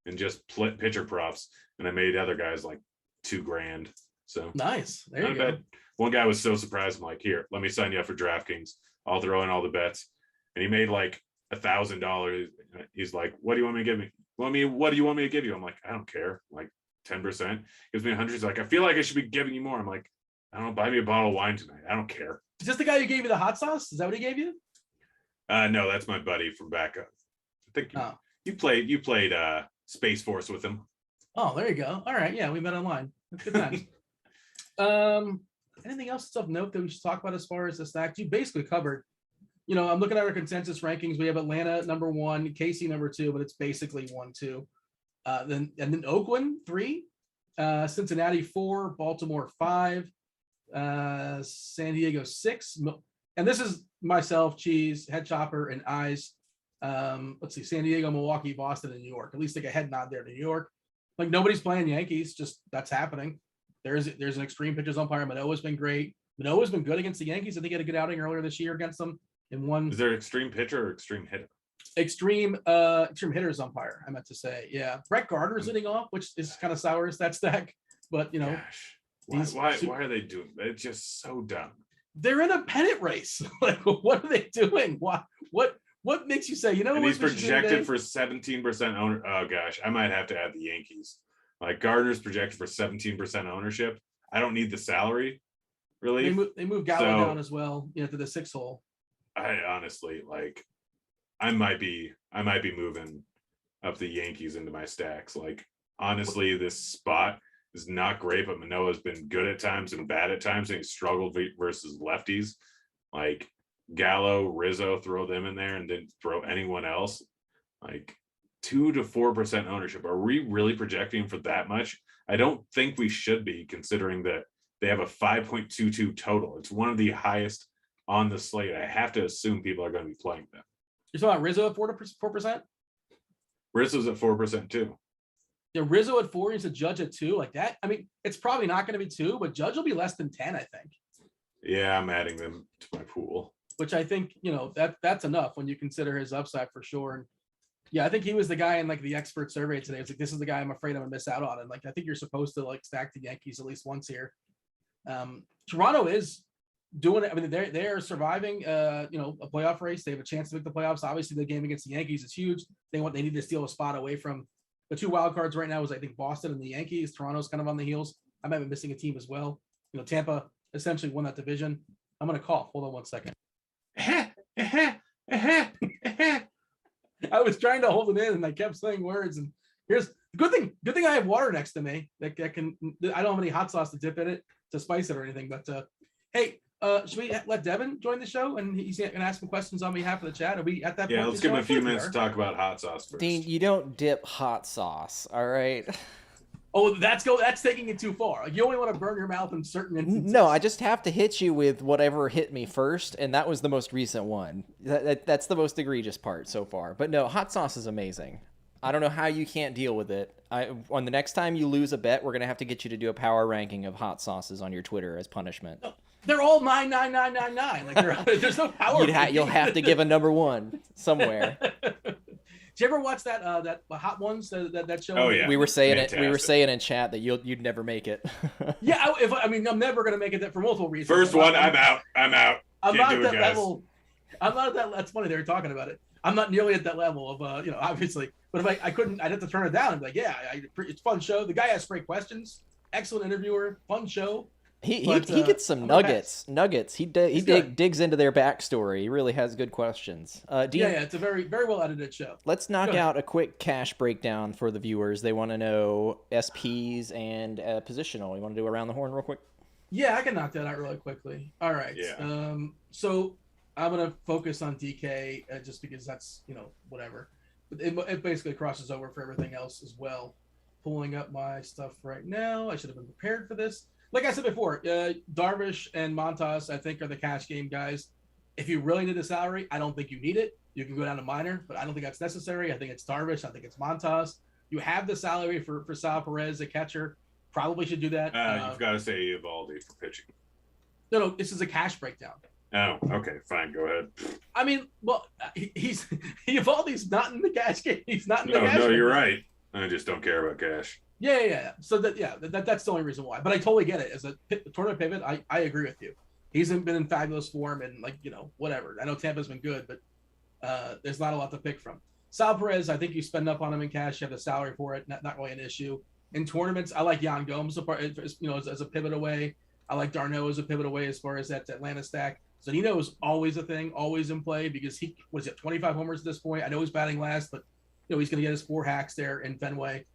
and just pitcher props, and I made other guys like $2,000. So Nice. There you not go. bad. One guy was so surprised. I'm like, here, let me sign you up for DraftKings. I'll throw in all the bets. And he made like $1,000. He's like, what do you want me to give me? What do you want me to give you? I'm like, I don't care. Like 10%. Gives me 100. He's like, I feel like I should be giving you more. I'm like, I don't know, buy me a bottle of wine tonight. I don't care. Is this the guy who gave you the hot sauce? Is that what he gave you? No, that's my buddy from back up. I think you played Space Force with him. Oh, there you go. All right. Yeah, we met online. That's good times. Anything else of note that we should talk about as far as the stacks? You basically covered. I'm looking at our consensus rankings. We have Atlanta number 1, KC number 2, but it's basically 1, 2. Then Oakland 3, Cincinnati 4, Baltimore 5, San Diego 6. And this is myself, Cheese, Head Chopper, and Eyes. Let's see, San Diego, Milwaukee, Boston, and New York. At least take a head nod there to New York. Like nobody's playing Yankees, just that's happening. There's an extreme pitchers umpire. Manoah's been great. Manoah's been good against the Yankees. I think he had a good outing earlier this year against them. In one, is there extreme pitcher or extreme hitter? Extreme hitters umpire, I meant to say. Yeah. Brett Gardner's hitting off, which is kind of sour as that stack. But Gosh, why are they doing that? It's just so dumb. They're in a pennant race. Like, what are they doing? What makes you say, and he's projected for 17% owner? Oh gosh, I might have to add the Yankees. Like Gardner's projected for 17% ownership. I don't need the salary, really. They move Gallo down as well, to the 6 hole. I honestly I might be moving up the Yankees into my stacks. Like honestly, this spot is not great, but Manoah's been good at times and bad at times, and he struggled versus lefties. Like Gallo, Rizzo, throw them in there, and then throw anyone else. Like 2 to 4% ownership. Are we really projecting for that much? I don't think we should be, considering that they have a 5.22 total. It's one of the highest on the slate. I have to assume people are going to be playing them. You're talking about Rizzo at 4%? Rizzo's at 4% too. Yeah, Rizzo at 4, he's a Judge at 2, like that. I mean, it's probably not going to be 2, but Judge will be less than 10, I think. Yeah, I'm adding them to my pool. Which I think, that's enough when you consider his upside for sure. And yeah, I think he was the guy in like the expert survey today. It's like, this is the guy I'm afraid I'm gonna miss out on. And like, I think you're supposed to like stack the Yankees at least once here. Toronto is doing it. I mean, they are surviving, a playoff race. They have a chance to make the playoffs. Obviously, the game against the Yankees is huge. They need to steal a spot away from the 2 wild cards right now. Is I think Boston and the Yankees. Toronto's kind of on the heels. I might be missing a team as well. Tampa essentially won that division. I'm gonna cough. Hold on 1 second. I was trying to hold it in, and I kept saying words. And here's the good thing. I have water next to me that can. I don't have any hot sauce to dip in it to spice it or anything. But hey. Should we let Devin join the show, and he's going to ask some questions on behalf of the chat? Are we at that point? Yeah, let's give him a few minutes to talk about hot sauce first. Dean, you don't dip hot sauce, all right? Oh, that's taking it too far. Like, you only want to burn your mouth in certain instances. No, I just have to hit you with whatever hit me first, and that was the most recent one. That's the most egregious part so far. But no, hot sauce is amazing. I don't know how you can't deal with it. On the next time you lose a bet, we're going to have to get you to do a power ranking of hot sauces on your Twitter as punishment. No. They're all 99999. Like there's no power. You'll have to give a number 1 somewhere. Did you ever watch that Hot Ones that show? Oh yeah, we were saying fantastic. We were saying in chat that you'd never make it. Yeah, I'm never gonna make it for multiple reasons. First one, I'm out. I'm not at that level. I'm not at that. That's funny. They were talking about it. I'm not nearly at that level of obviously. But if I couldn't, I'd have to turn it down and be like, yeah, it's a fun show. The guy asks great questions. Excellent interviewer. Fun show. He gets some nuggets. He digs into their backstory. He really has good questions. Dean, yeah, it's a very, very well edited show. Let's knock out a quick cash breakdown for the viewers. They want to know SPs and positional. You want to do around the horn real quick? Yeah, I can knock that out really quickly. All right. Yeah. So I'm gonna focus on DK just because that's whatever. But it basically crosses over for everything else as well. Pulling up my stuff right now. I should have been prepared for this. Like I said before, Darvish and Montas, I think, are the cash game guys. If you really need a salary, I don't think you need it. You can go down to minor, but I don't think that's necessary. I think it's Darvish. I think it's Montas. You have the salary for Sal Perez, a catcher. Probably should do that. You've got to say Eovaldi for pitching. No, this is a cash breakdown. Oh, okay, fine. Go ahead. I mean, well, Eovaldi's not in the cash game. He's not in the cash game. No, you're right. I just don't care about cash. Yeah. So that's the only reason why. But I totally get it. As a tournament pivot, I agree with you. He's been in fabulous form and whatever. I know Tampa's been good, but there's not a lot to pick from. Sal Perez, I think you spend up on him in cash. You have the salary for it. Not really an issue. In tournaments, I like Yan Gomes as a pivot away. I like Darno as a pivot away as far as that Atlanta stack. Zunino is always a thing, always in play because he was at 25 homers at this point. I know he's batting last, but he's going to get his 4 hacks there in Fenway,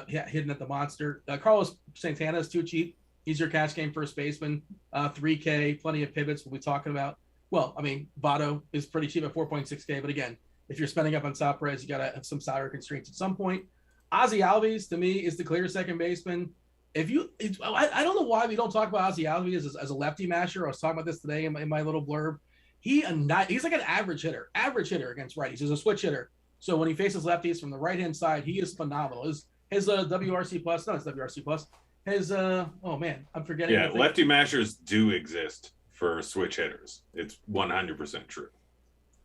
hidden at the monster. Carlos Santana is too cheap. He's your cash game first baseman, 3K, plenty of pivots. We'll be talking about. Well, I mean, Votto is pretty cheap at 4.6K, but again, if you're spending up on Sal Perez, you got to have some salary constraints at some point. Ozzy Albies, to me, is the clear second baseman. I don't know why we don't talk about Ozzy Albies as a lefty masher. I was talking about this today in my little blurb. He's like an average hitter against righties. He's a switch hitter. So when he faces lefties from the right-hand side, he is phenomenal. His WRC plus, no, it's WRC plus. His oh man, I'm forgetting. Yeah, lefty mashers do exist for switch hitters. It's 100% true.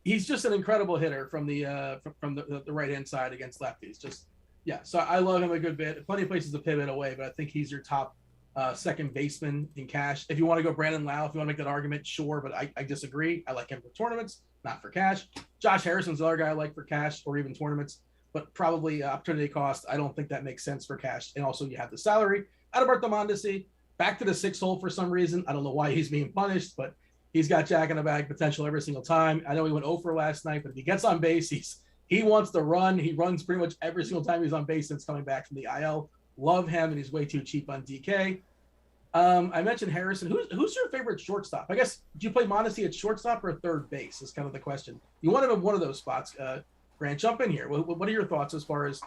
He's just an incredible hitter from the right-hand side against lefties. So I love him a good bit. Plenty of places to pivot away, but I think he's your top second baseman in cash. If you want to go Brandon Lau, if you want to make that argument, sure, but I disagree. I like him for tournaments, not for cash. Josh Harrison's the other guy I like for cash or even tournaments, but probably opportunity cost. I don't think that makes sense for cash. And also you have the salary. Adalberto Mondesi, back to the 6 hole for some reason. I don't know why he's being punished, but he's got jack in the bag potential every single time. I know he went 0 for last night, but if he gets on base, he wants to run. He runs pretty much every single time he's on base since coming back from the IL. Love him, and he's way too cheap on DK. I mentioned Harrison. Who's your favorite shortstop? I guess, do you play Mondesi at shortstop or third base is kind of the question. You want him in one of those spots. Grant, jump in here. What are your thoughts as far as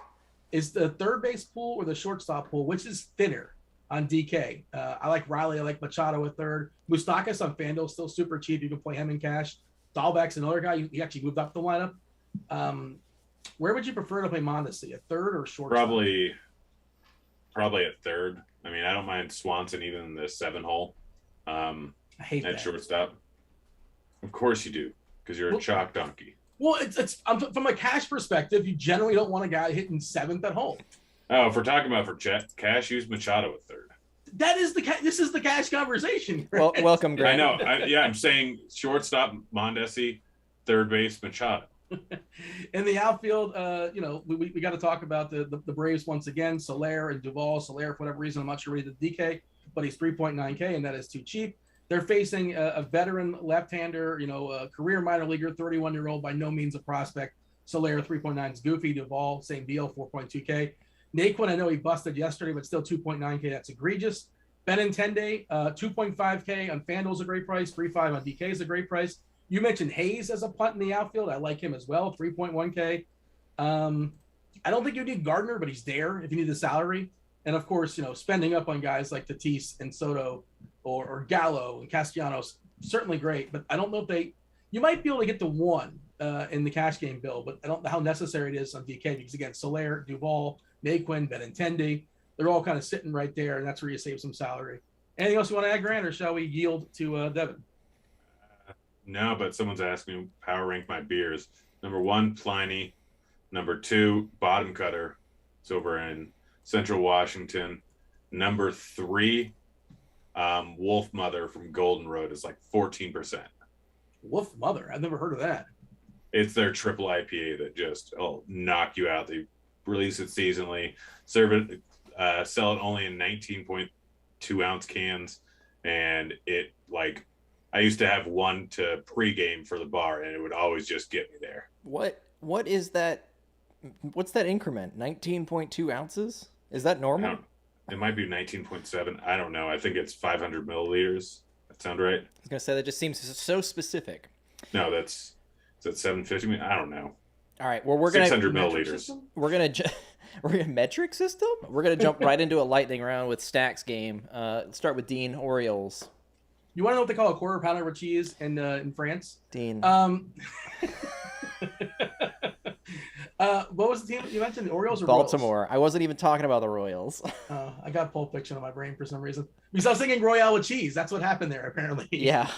is the third base pool or the shortstop pool, which is thinner on DK? I like Riley. I like Machado at third. Moustakas on FanDuel, still super cheap. You can play him in cash. Dahlbeck's another guy. He actually moved up the lineup. Where would you prefer to play Mondesi, a third or shortstop? Probably at third. I mean, I don't mind Swanson even in the 7 hole. I hate that. Shortstop. Of course you do, because you're a chalk donkey. Well, it's from a cash perspective, you generally don't want a guy hitting 7th at home. Oh, if we're talking about for cash, use Machado at third. This is the cash conversation. Well, welcome, Grant. I know. I'm saying shortstop Mondesi, third base Machado. In the outfield, we got to talk about the Braves once again. Soler and Duvall. Soler, for whatever reason, I'm not sure what he did DK, but he's 3.9K, and that is too cheap. They're facing a veteran left-hander, a career minor leaguer, 31-year-old, by no means a prospect. Soler, 3.9 is goofy. Duvall, same deal, 4.2K. Naquin, I know he busted yesterday, but still 2.9K. That's egregious. Benintendi, 2.5K on FanDuel is a great price. 3.5 on DK is a great price. You mentioned Hayes as a punt in the outfield. I like him as well, 3.1K. I don't think you need Gardner, but he's there if you need the salary. And of course, spending up on guys like Tatis and Soto or Gallo and Castellanos, certainly great. But I don't know if you might be able to get to 1 in the cash game bill, but I don't know how necessary it is on DK because again, Soler, Duvall, Naquin, Benintendi, they're all kind of sitting right there, and that's where you save some salary. Anything else you want to add, Grant, or shall we yield to Devin? No, but someone's asking me power rank my beers. Number 1, Pliny. Number 2, Bottom Cutter. It's over in Central Washington. Number 3, Wolf Mother from Golden Road is like 14%. Wolf Mother? I've never heard of that. It's their triple IPA that just knock you out. They release it seasonally, serve it, sell it only in 19.2 ounce cans, and it I used to have one to pregame for the bar, and it would always just get me there. What is that? What's that increment? 19.2 ounces? Is that normal? It might be 19.7. I don't know. I think it's 500 milliliters. That sound right? I was gonna say that just seems so specific. No, is that 750? I don't know. All right. Well, we're gonna 600 milliliters. We're gonna metric system. We're gonna jump right into a lightning round with Stacks game. Let's start with Dean Orioles. You want to know what they call a quarter pounder with cheese in France? Dean. What was the team you mentioned? The Orioles or Baltimore? Royals? I wasn't even talking about the Royals. I got Pulp Fiction on my brain for some reason because I was thinking Royale with cheese. That's what happened there, apparently. Yeah,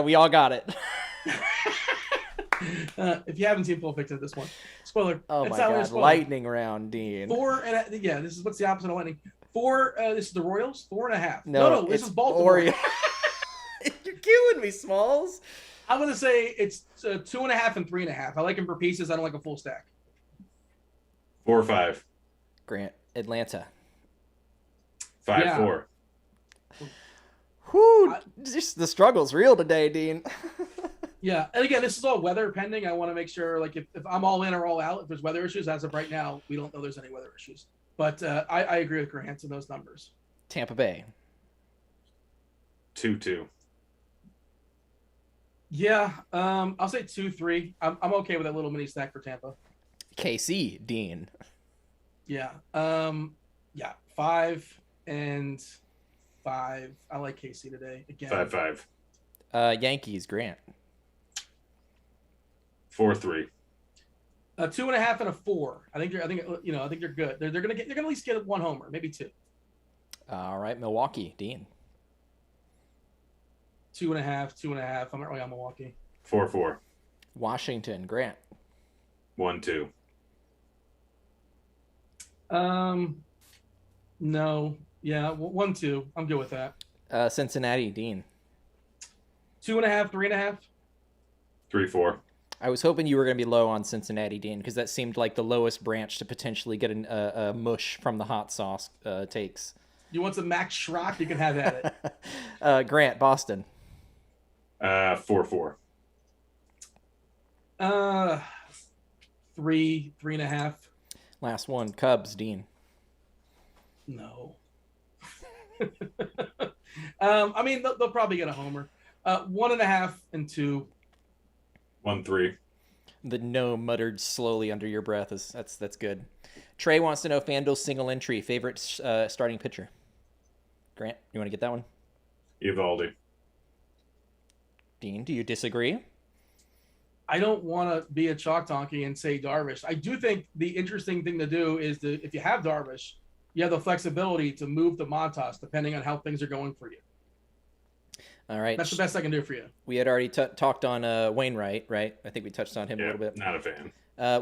we all got it. If you haven't seen Pulp Fiction at this one, spoiler. Oh It's my not really a god, spoiler. lightning round, Dean. Yeah, this is what's the opposite of lightning. This is the Royals, 4.5. No, This it's is Baltimore. You're killing me, Smalls. I'm gonna say it's 2.5 and 3.5. I like them for pieces. I don't like a full stack. 4 or 5. Grant, Atlanta. 5 Yeah. 4. Whew, just the struggle's real today, Dean. Yeah, and again, this is all weather pending. I want to make sure, like, if I'm all in or all out, if there's weather issues, as of right now, we don't know there's any weather issues. But I agree with Grant in those numbers. Tampa Bay. 2-2. Yeah, I'll say 2-3. I'm okay with that little mini stack for Tampa. KC, Dean. Yeah, 5 and 5. I like KC today again. 5-5. Yankees, Grant. 4-3. 2.5 and a 4. I think they're good. They're gonna at least get 1 homer, maybe 2. All right, Milwaukee, Dean. 2.5, 2.5. I'm not really on Milwaukee. 4-4. Washington, Grant. 1-2. No. Yeah, 1-2. I'm good with that. Cincinnati, Dean. 2.5, 3.5. 3-4. I was hoping you were going to be low on Cincinnati, Dean, because that seemed like the lowest branch to potentially get a mush from the hot sauce takes. You want some Max Schrock? You can have at it. Grant, Boston. 4-4. 3.5. Last one, Cubs, Dean. No. I mean, they'll probably get a homer. 1.5 and 2. 1-3. The no muttered slowly under your breath that's good. Trey wants to know FanDuel's single entry favorite starting pitcher. Grant, you want to get that one? Evaldi. Dean, do you disagree? I don't want to be a chalk donkey and say Darvish. I do think the interesting thing to do is if you have Darvish, you have the flexibility to move to Montas depending on how things are going for you. All right. That's the best I can do for you. We had already talked on Wainwright, right? I think we touched on him a little bit. Not a fan.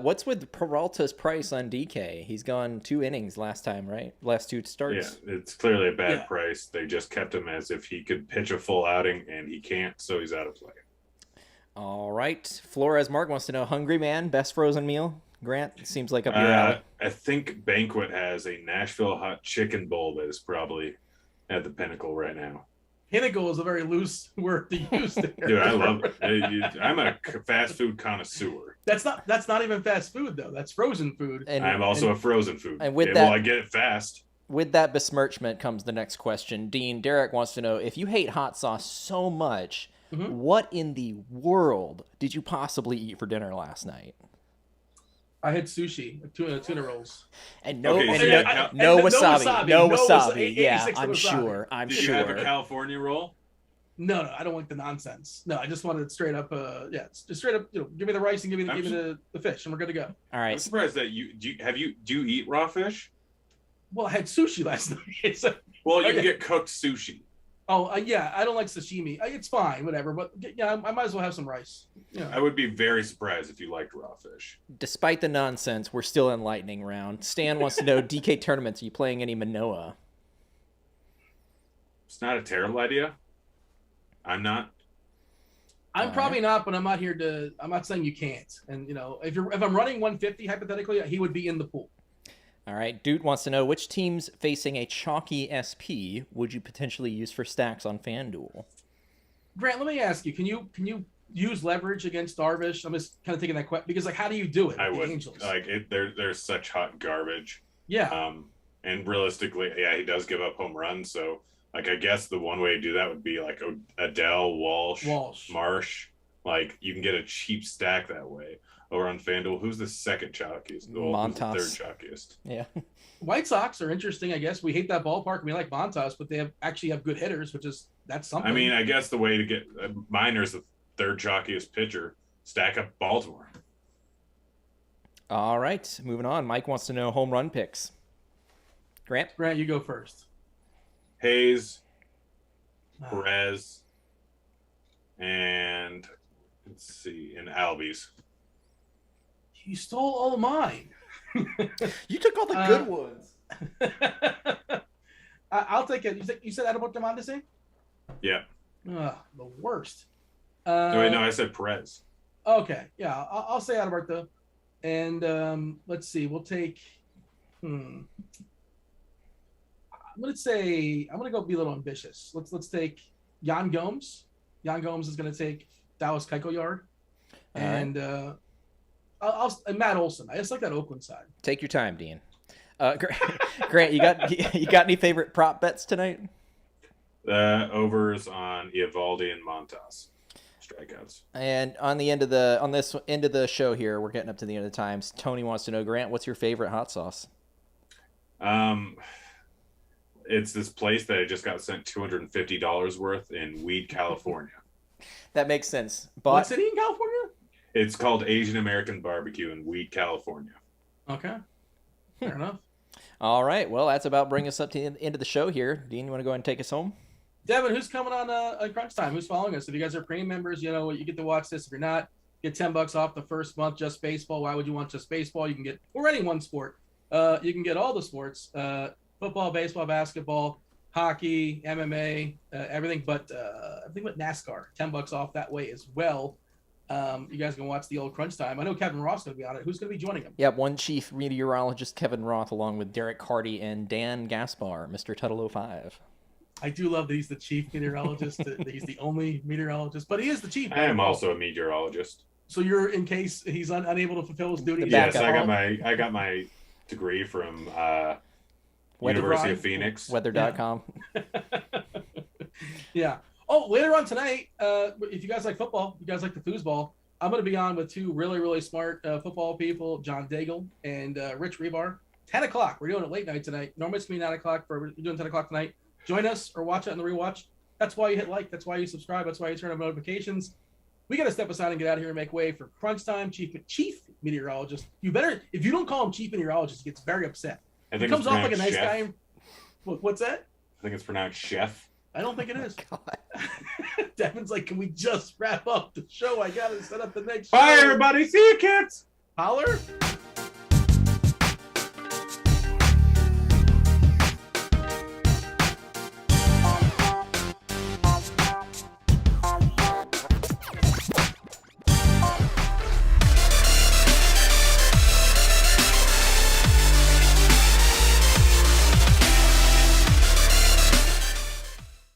What's with Peralta's price on DK? He's gone 2 innings last time, right? Last 2 starts. Yeah, it's clearly a bad price. They just kept him as if he could pitch a full outing, and he can't, so he's out of play. All right. Flores Mark wants to know, hungry man, best frozen meal? Grant, seems like up your alley. I think Banquet has a Nashville hot chicken bowl that is probably at the pinnacle right now. Pinnacle is a very loose word to use there. Dude, I love it. I'm a fast food connoisseur. That's not even fast food though. That's frozen food. I'm also a frozen food. And with I get it fast. With that besmirchment comes the next question. Dean, Derek wants to know, if you hate hot sauce so much, what in the world did you possibly eat for dinner last night? I had sushi, tuna rolls, and no wasabi. No wasabi. Yeah, I'm wasabi. Did you have a California roll? No, I don't like the nonsense. No, I just wanted straight up. Just straight up. Give me the rice and give me the fish, and we're good to go. All right. I'm surprised that do you eat raw fish? Well, I had sushi last night. Well, you can get cooked sushi. Oh, yeah, I don't like sashimi. It's fine, whatever. But yeah, I might as well have some rice. Yeah. I would be very surprised if you liked raw fish. Despite the nonsense, we're still in lightning round. Stan wants to know, DK tournaments, are you playing any Manoa? It's not a terrible idea. I'm not. I'm probably not, but I'm not here to. I'm not saying you can't. And if I'm running 150 hypothetically, he would be in the pool. All right. Dude wants to know, which teams facing a chalky SP would you potentially use for stacks on FanDuel? Grant, let me ask you: Can you use leverage against Darvish? I'm just kind of taking that question because, how do you do it? I would. Angels? They're such hot garbage. Yeah. And realistically, he does give up home runs. So, I guess the one way to do that would be Adele, Walsh, Marsh. You can get a cheap stack that way. Or on FanDuel, who's the second chalkiest? Montas. Who's the third chalkiest? Yeah. White Sox are interesting, I guess. We hate that ballpark. We like Montas, but they actually have good hitters, that's something. I mean, I guess the way to get Miner's the third chalkiest pitcher. Stack up Baltimore. All right, moving on. Mike wants to know home run picks. Grant, you go first. Hayes, Perez, and Let's see, in Albies. You stole all of mine. You took all the good ones. I'll take it. You said Adalberto Mondesi? Yeah. The worst. No, wait, no, I said Perez. Okay, yeah, I'll say Adalberto. And let's see, we'll take. I'm gonna go be a little ambitious. Let's take Jan Gomes. Jan Gomes is gonna take Dallas Keuchel Yard, and I'll Matt Olson. I just like that Oakland side. Take your time, Dean. Grant, you got any favorite prop bets tonight? Overs on Eovaldi and Montas. Strikeouts. And on this end of the show here, we're getting up to the end of the times. Tony wants to know, Grant, what's your favorite hot sauce? It's this place that I just got sent $250 worth in Weed, California. That makes sense. What city in California? It's called Asian American Barbecue in Weed, California. Okay, fair enough. All right, well, that's about bringing us up to the end of the show here. Dean, you want to go ahead and take us home? Devin, who's coming on Crunch Time? Who's following us? If you guys are premium members, you know you get to watch this. If you're not, get $10 off the first month. Just baseball. Why would you want just baseball? You can get already one sport. You can get all the sports: football, baseball, basketball, hockey, MMA, everything but NASCAR. $10 off that way as well. You guys can watch the old Crunch Time. I know Kevin Ross is going to be on it. Who's going to be joining him? Yeah, one chief meteorologist, Kevin Roth, along with Derek Hardy and Dan Gaspar, Mr. Tuttle 05. I do love that he's the chief meteorologist. That he's the only meteorologist, but he is the chief. I am also a meteorologist. So you're in case he's unable to fulfill his duties. Yes, I got my degree from University of Phoenix. Weather.com. Yeah. Oh, later on tonight, if you guys like football, if you guys like the foosball, I'm going to be on with two really, really smart football people, John Daigle and Rich Rebar. 10 o'clock. We're doing it late night tonight. Normally it's going to be 9 o'clock, but we're doing 10 o'clock tonight. Join us or watch it on the rewatch. That's why you hit like. That's why you subscribe. That's why you turn on notifications. We got to step aside and get out of here and make way for Crunch Time, chief meteorologist. You better, if you don't call him chief meteorologist, he gets very upset. He comes off like a nice guy. What's that? I think it's pronounced chef. I don't think it is. Devin's like, can we just wrap up the show? I got to set up the next show. Bye, everybody. See you, kids. Holler.